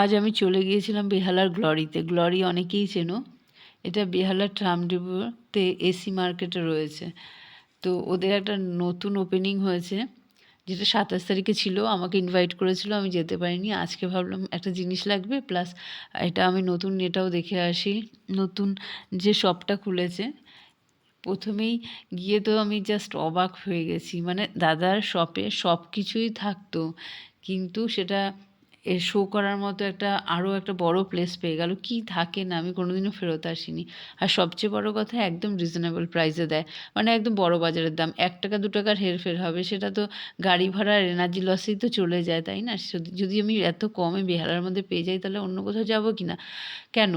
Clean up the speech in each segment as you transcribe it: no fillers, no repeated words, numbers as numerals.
আজ আমি চলে গিয়েছিলাম বেহালার গ্লরিতে। গ্লরি অনেকেই চেনো। এটা বেহালার ট্রামডিপোতে এসি মার্কেটে রয়েছে। তো ওদের একটা নতুন ওপেনিং হয়েছে, যেটা ২৭ তারিখে ছিল। আমাকে ইনভাইট করেছিল, আমি যেতে পারিনি। আজকে ভাবলাম একটা জিনিস লাগবে, প্লাস এটা আমি নতুন এটাও দেখে আসি। নতুন যে শপটা খুলেছে, প্রথমেই গিয়ে তো আমি জাস্ট অবাক হয়ে গেছি। মানে দাদার শপে সব কিছুই থাকতো, কিন্তু সেটা শো করার মতো একটা আরও একটা বড় প্লেস পেয়ে গেল। কি থাকে না, আমি কোনোদিনও ফেরত আসিনি। আর সবচেয়ে বড় কথা, একদম রিজনেবল প্রাইসে দেয়। মানে একদম বড় বাজারের দাম। ১ টাকা ২ টাকার হেরফের হবে, সেটা তো গাড়ি ভাড়া আর এনার্জি লসেই তো চলে যায়, তাই না? যদি আমি এত কমে বেহালার মধ্যে পেয়ে যাই, তাহলে অন্য কোথাও যাবো কি না? কেন?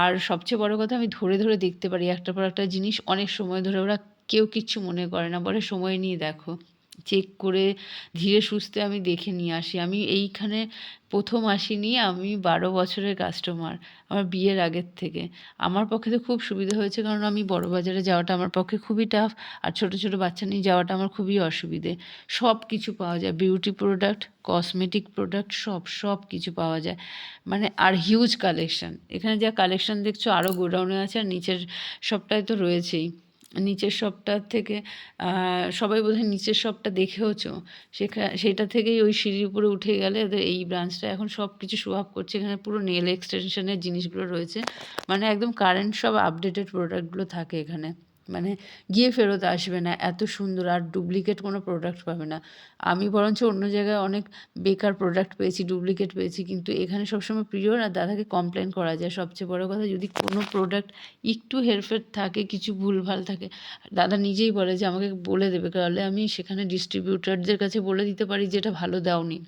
আর সবচেয়ে বড় কথা, আমি ধরে ধরে দেখতে পারি একটার পর একটা জিনিস অনেক সময় ধরে। ওরা কেউ কিচ্ছু মনে করে না, বলে সময় নিয়ে দেখো, চেক করে ধীরে সুস্থে আমি দেখে নিয়ে আসি। আমি এইখানে প্রথম আসিনি, আমি ১২ বছরের কাস্টমার, আমার বিয়ের আগের থেকে। আমার পক্ষে তো খুব সুবিধা হয়েছে, কারণ আমি বড় বাজারে যাওয়াটা আমার পক্ষে খুবই টাফ, আর ছোট ছোট বাচ্চা নিয়ে যাওয়াটা আমার খুবই অসুবিধে। সব কিছু পাওয়া যায়, বিউটি প্রোডাক্ট, কসমেটিক প্রোডাক্ট, সব কিছু পাওয়া যায়। মানে আর হিউজ কালেকশন। এখানে যা কালেকশন দেখছো আরও গোডাউনে আছে, আর নিচের সবটায় তো রয়েছেই। নিচের শপটার থেকে সবাই বোধহয় নিচের শপটা দেখেওছো। সেটা থেকেই ওই সিঁড়ির উপরে উঠে গেলে ওদের এই ব্রাঞ্চটা এখন সব কিছু শো আপ করছে। এখানে পুরো নেল এক্সটেনশনের জিনিসগুলো রয়েছে। মানে একদম কারেন্ট সব আপডেটেড প্রোডাক্টগুলো থাকে এখানে। মানে গিয়ে ফেরত আসবে না, এত সুন্দর। আর ডুপ্লিকেট কোনো প্রোডাক্ট পাবে না। আমি বরঞ্চ অন্য জায়গায় অনেক বেকার প্রোডাক্ট পেয়েছি, ডুপ্লিকেট পেয়েছি, কিন্তু এখানে সবসময় পিওর। আর দাদাকে কমপ্লেন করা যায়। সবচেয়ে বড় কথা, যদি কোনো প্রোডাক্ট একটু হেরফের থাকে, কিছু ভুলভাল থাকে, দাদা নিজেই বলে যে আমাকে বলে দেবে, তাহলে আমি সেখানে ডিস্ট্রিবিউটারদের কাছে বলে দিতে পারি যে এটা ভালো দাওনি।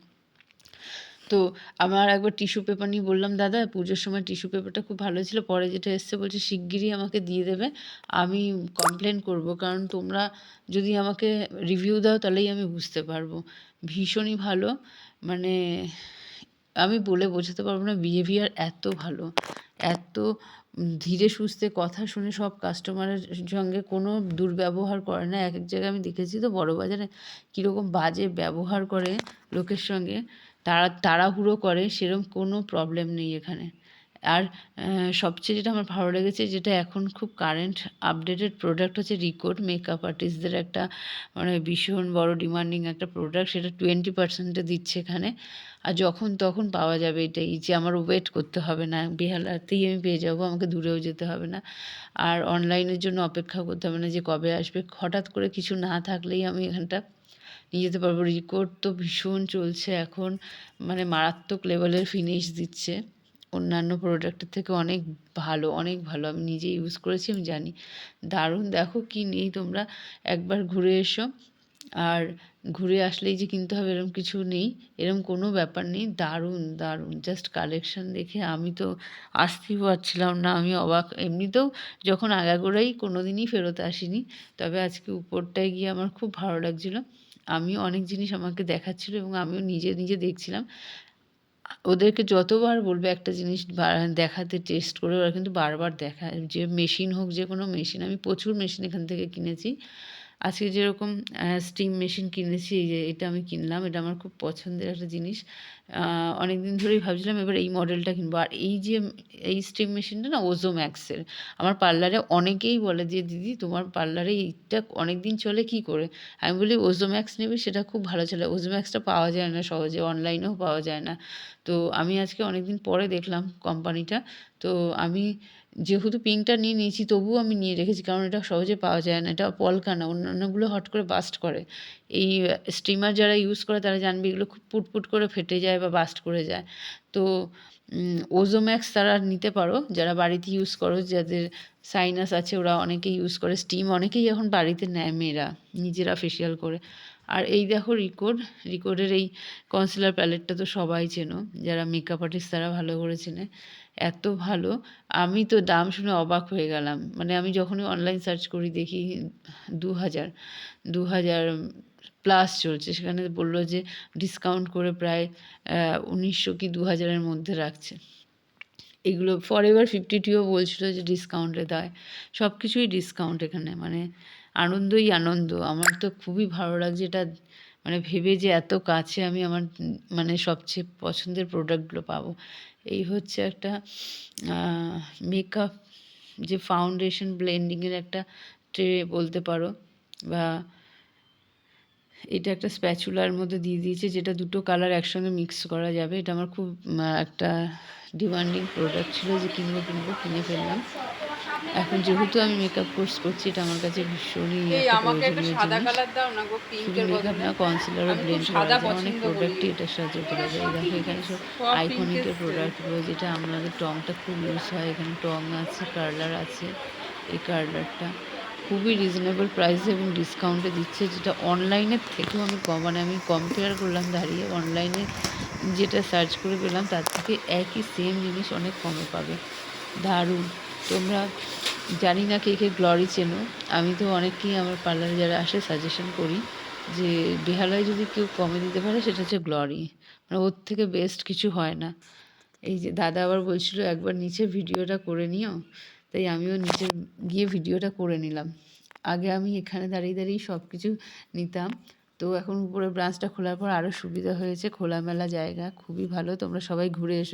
তো আমার একবার টিস্যু পেপার নিয়ে বললাম, দাদা পুজোর সময় টিস্যু পেপারটা খুব ভালো ছিল, পরে যেটা এসছে বলছে শিগগিরই আমাকে দিয়ে দেবে, আমি কমপ্লেন করব, কারণ তোমরা যদি আমাকে রিভিউ দাও তাহলেই আমি বুঝতে পারবো। ভীষণই ভালো। মানে আমি বলে বোঝাতে পারবো না, বিহেভিয়ার এত ভালো, এত ধীরে সুস্থে কথা শুনে সব কাস্টমারের সঙ্গে কোনো দুর্ব্যবহার করে না। এক এক জায়গায় আমি দেখেছি তো বড় বাজারে কীরকম বাজে ব্যবহার করে লোকের সঙ্গে, তাড়াহুড়ো করে, সেরকম কোনো প্রবলেম নেই এখানে। আর সবচেয়ে যেটা আমার ভালো লেগেছে, যেটা এখন খুব কারেন্ট আপডেটেড প্রোডাক্ট হচ্ছে রিকোড। মেকআপ আর্টিস্টদের একটা মানে ভীষণ বড় ডিমান্ডিং একটা প্রোডাক্ট, সেটা 20%-এ দিচ্ছে এখানে। আর যখন তখন পাওয়া যাবে। এটাই যে আমার ওয়েট করতে হবে না, বেহালাতেই আমি পেয়ে যাবো, আমাকে দূরেও যেতে হবে না। আর অনলাইনের জন্য অপেক্ষা করতে হবে না যে কবে আসবে। হঠাৎ করে কিছু না থাকলেই আমি এখানটা নিয়ে যেতে পারবো। রিকোড তো ভীষণ চলছে এখন, মানে মারাত্মক লেভেলের ফিনিশ দিচ্ছে। অন্যান্য প্রোডাক্টের থেকে অনেক ভালো, অনেক ভালো। আমি নিজে ইউজ করেছি, আমি জানি। দারুণ। দেখো কি নেই, তোমরা একবার ঘুরে এসো। আর ঘুরে আসলেই যে কিনতে হবে এরকম কিছু নেই, এরকম কোনো ব্যাপার নেই। দারুণ দারুণ, জাস্ট কালেকশন দেখে আমি তো আসতেই পারছিলাম না, আমি অবাক। এমনিতেও যখন আগাগোড়াই কোনো দিনই ফেরত আসিনি, তবে আজকে উপরটায় গিয়ে আমার খুব ভালো লাগছিলো। আমিও অনেক জিনিস আমাকে দেখাচ্ছিলো এবং আমিও নিজে নিজে দেখছিলাম। ওদেরকে যতবার বলবে একটা জিনিস দেখাতে, টেস্ট করে, ওরা কিন্তু বারবার দেখায়। যে মেশিন হোক, যে কোনো মেশিন, আমি প্রচুর মেশিন এখান থেকে কিনেছি। আজকে যেরকম স্টিম মেশিন কিনেছি, এই যে এটা আমি কিনলাম, এটা আমার খুব পছন্দের একটা জিনিস। অনেক দিন ধরেই ভাবছিলাম এবার এই মডেলটা কিনবো। আর এই যে এই স্টিম মেশিনটা না ওজোম্যাক্সের। আমার পার্লারে অনেকেই বলে যে দিদি তোমার পার্লারে এইটা অনেক দিন চলে কী করে? আমি বলি ওজোম্যাক্স নিবি, সেটা খুব ভালো চলে। ওজোম্যাক্সটা পাওয়া যায় না সহজে, অনলাইনেও পাওয়া যায় না। তো আমি আজকে অনেক দিন পরে দেখলাম কোম্পানিটা। তো আমি যেহেতু পিঙ্কটা নিয়ে নিয়েছি, তবুও আমি নিয়ে রেখেছি, কারণ এটা সহজে পাওয়া যায় না। এটা পলকা না, অন্যান্যগুলো হট করে বাস্ট করে। এই স্টিমার যারা ইউজ করে তারা জানবে, এগুলো খুব পুটপুট করে ফেটে যায় বা বাস্ট করে যায়। তো ওজোম্যাক্স তারা নিতে পারো, যারা বাড়িতে ইউজ করো, যাদের সাইনাস আছে, ওরা অনেকেই ইউজ করে। স্টিম অনেকেই এখন বাড়িতে নেয় মেয়েরা, নিজেরা ফেসিয়াল করে। আর এই দেখো রিকোডের এই কনসিলার প্যালেটটা তো সবাই চেনো, যারা মেকআপ আর্টিস্ট তারা ভালো করে চেনে। এত ভালো, আমি তো দাম শুনে অবাক হয়ে গেলাম। মানে আমি যখনই অনলাইন সার্চ করি দেখি ২,০০০ প্লাস চলছে। সেখানে বললো যে ডিসকাউন্ট করে প্রায় ১৯০০ কি ২,০০০-এর মধ্যে রাখছে। এগুলো ফরএভার 52ও বলছিল যে ডিসকাউন্টে দেয়। সব কিছুই ডিসকাউন্ট এখানে, মানে আনন্দই আনন্দ। আমার তো খুবই ভালো লাগছে। এটা মানে ভেবে যে এত কাছে আমি আমার মানে সবচেয়ে পছন্দের প্রোডাক্টগুলো পাবো। এই হচ্ছে একটা মেকআপ যে ফাউন্ডেশন ব্লেন্ডিংয়ের একটা ট্রে বলতে পারো, বা এটা একটা স্প্যাচুলার মধ্যে দিয়ে দিয়েছে, যেটা দুটো কালার একসঙ্গে মিক্স করা যাবে। এটা আমার খুব একটা ডিমান্ডিং প্রোডাক্ট ছিল যে কিনবো কিনে ফেললাম। এখন যেহেতু আমি মেকআপ কোর্স করছি, এটা আমার কাছে ভীষণই একটা প্রয়োজনীয় জিনিস। শুধু মেকআপ না, কনসিলারও ব্লেন্ড করা যায়, অনেক প্রোডাক্টই এটার সাহায্যে করা যায়। এই দেখো এখানে সব আইকনিকের প্রোডাক্টগুলো, যেটা আমাদের টংটা খুব ইউজ হয়। এখানে টং আছে, কার্লার আছে। এই কার্লারটা খুবই রিজনেবল প্রাইসে এবং ডিসকাউন্টে দিচ্ছে, যেটা অনলাইনের থেকেও আমি কম, মানে আমি কম্পেয়ার করলাম দাঁড়িয়ে, অনলাইনে যেটা সার্চ করে পেলাম তার থেকে একই সেম জিনিস অনেক কমে পাবে। দারুণ। তোমরা জানি না কে কে গ্লরি চেনো, আমি তো অনেককেই আমার পার্লারে যারা আসে সাজেশন করি যে বেহালায় যদি কেউ কমে দিতে পারে সেটা হচ্ছে গ্লরি, মানে ওর থেকে বেস্ট কিছু হয় না। এই যে দাদা আবার বলছিল একবার নিচে ভিডিওটা করে নিও, তাই আমিও নিচে গিয়ে ভিডিওটা করে নিলাম। আগে আমি এখানে দাঁড়িয়ে দাঁড়িয়ে সব কিছু নিতাম, তো এখন উপরে ব্রাঞ্চটা খোলার পর আরও সুবিধা হয়েছে, খোলামেলা জায়গা, খুবই ভালো। তোমরা সবাই ঘুরে এসো।